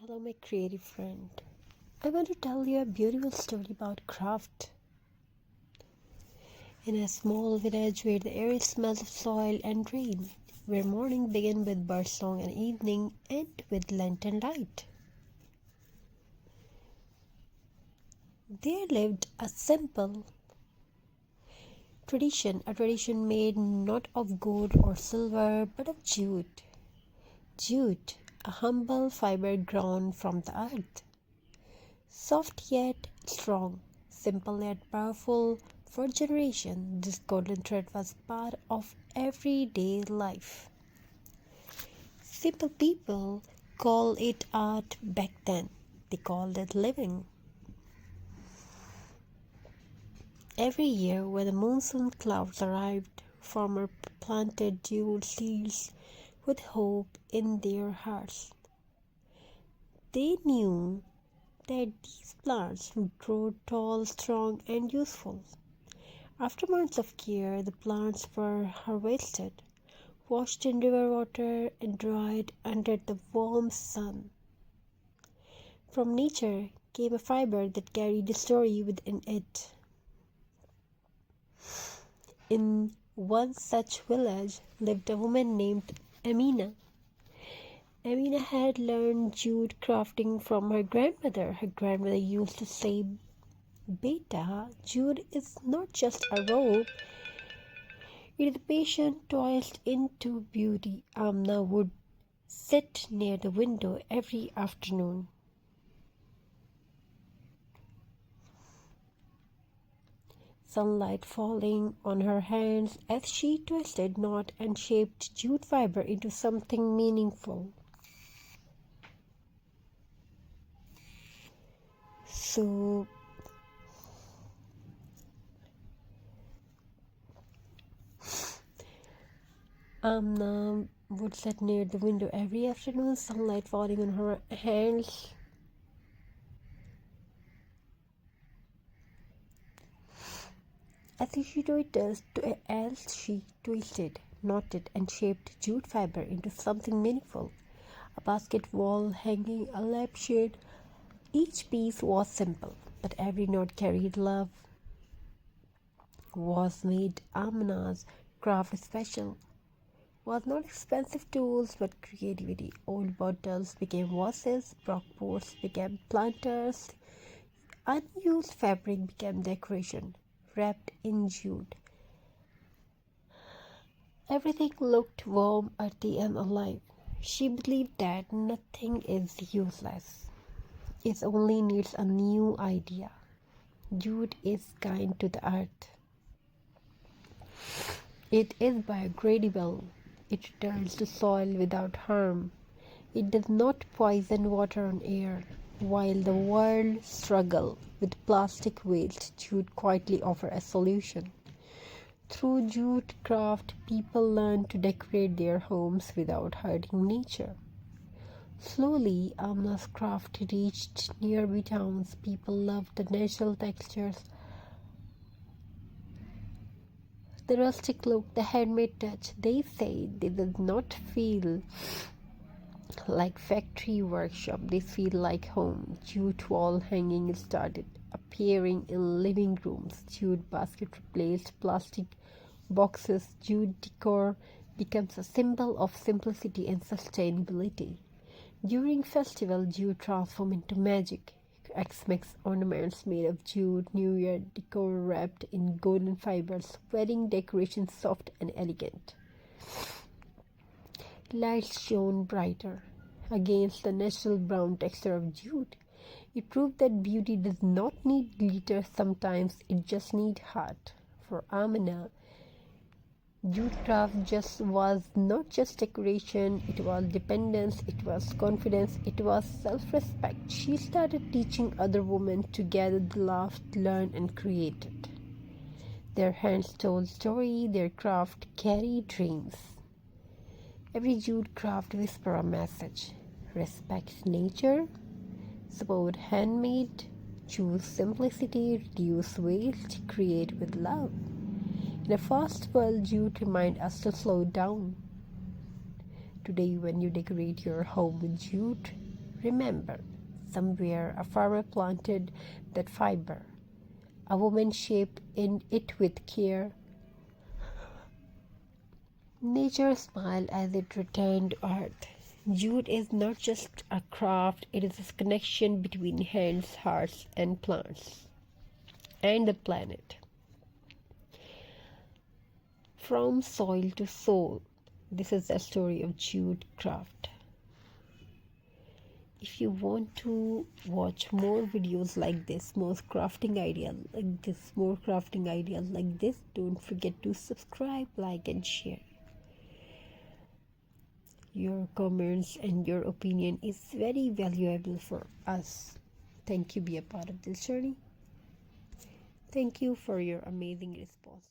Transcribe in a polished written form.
Hello, my creative friend. I want to tell you a beautiful story about craft. In a small village where the air smells of soil and rain, where morning began with birdsong and evening end with lantern light, there lived a simple tradition, a tradition made not of gold or silver but of jute. Jute, a humble fiber grown from the earth. Soft yet strong, simple yet powerful. For generations, this golden thread was part of everyday life. Simple people call it art back then. They called it living. Every year, when the monsoon clouds arrived, farmers planted jute seeds with hope in their hearts. They knew that these plants would grow tall, strong, and useful. After months of care, the plants were harvested, washed in river water, and dried under the warm sun. From nature came a fiber that carried a story within it. In one such village lived a woman named Amina. Amina had learned jute crafting from her grandmother. Her grandmother used to say, "Beta, jute is not just a rope, it is a patient toiled into beauty." Amna would sit near the window every afternoon. Sunlight falling on her hands as she twisted, knot, and shaped jute fiber into something meaningful. So, Amna would sit near the window every afternoon, sunlight falling on her hands. As she twisted, knotted, and shaped jute fiber into something meaningful, a basket, wall hanging, a lampshade. Each piece was simple, but every knot carried love. Was made Amna's craft special. Was not expensive tools but creativity. Old bottles became vases, broken pots became planters, unused fabric became decoration, wrapped in jute. Everything looked warm, earthy, and alive. She believed that nothing is useless. It only needs a new idea. Jute is kind to the earth. It is biodegradable. It returns to soil without harm. It does not poison water or air. While the world struggles with plastic waste, jute quietly offers a solution. Through jute craft, people learn to decorate their homes without hurting nature. Slowly, Amna's craft reached nearby towns. People loved the natural textures, the rustic look, the handmade touch. They say they did not feel like factory workshop. They feel like home. Jute wall hanging started appearing in living rooms. Jute basket replaced plastic boxes. Jute decor becomes a symbol of simplicity and sustainability. During festival, jute transforms into magic. Xmas ornaments made of jute, New Year decor wrapped in golden fibers, wedding decorations soft and elegant. Lights shone brighter against the natural brown texture of jute. It proved that beauty does not need glitter, sometimes it just needs heart. For Amina, jute craft was not just decoration, it was dependence, it was confidence, it was self-respect. She started teaching other women to gather, laughed, learn, and created. Their hands told story, their craft carried dreams. Every jute craft whispered a message. Respect nature, support handmade, choose simplicity, reduce waste, create with love. In a fast world, jute reminds us to slow down. Today, when you decorate your home with jute, Remember, somewhere a farmer planted that fiber. A woman shaped in it with care. Nature smiled as it returned to earth. Jute is not just a craft, it is a connection between hands, hearts, and plants, and the planet. From soil to soul, this is the story of jute craft. If you want to watch more videos like this, more crafting ideas like this, don't forget to subscribe, like, and share. Your comments and your opinion is very valuable for us. Thank you, be a part of this journey. Thank you for your amazing response.